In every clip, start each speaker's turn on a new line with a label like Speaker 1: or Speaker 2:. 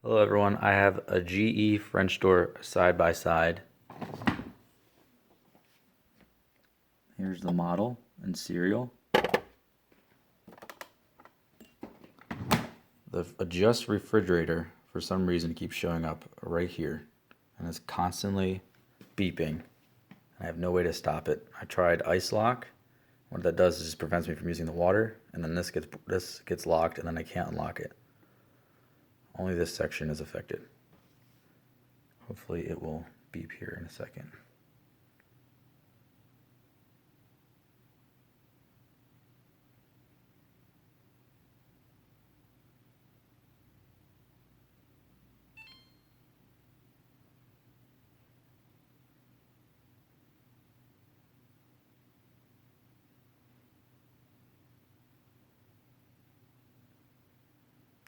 Speaker 1: Hello everyone, I have a GE French door side by side. Here's the model and serial. The adjust refrigerator for some reason keeps showing up right here and it's constantly beeping. I have no way to stop it. I tried ice lock. What that does is just prevents me from using the water, and then this gets locked and then I can't unlock it. Only this section is affected. Hopefully it will beep here in a second.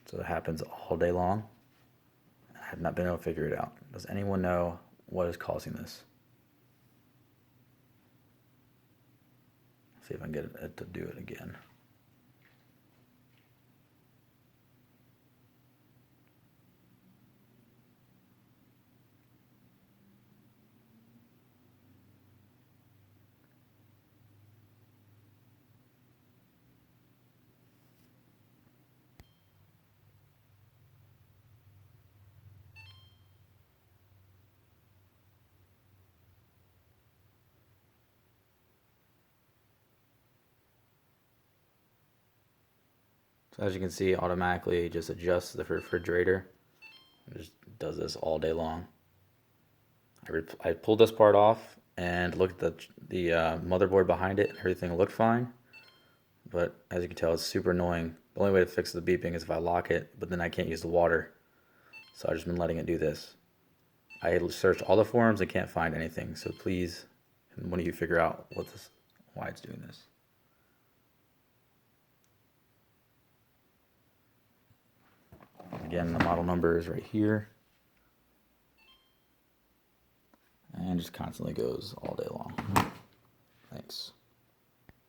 Speaker 1: So it happens all day long. I have not been able to figure it out. Does anyone know what is causing this? See if I can get it to do it again. So as you can see, automatically it just adjusts the refrigerator. It just does this all day long. I pulled this part off and looked at the motherboard behind it. Everything looked fine, but as you can tell, it's super annoying. The only way to fix the beeping is if I lock it, but then I can't use the water. So I've just been letting it do this. I searched all the forums and can't find anything. So please, can one of you figure out why it's doing this? Again, the model number is right here. And just constantly goes all day long. Thanks.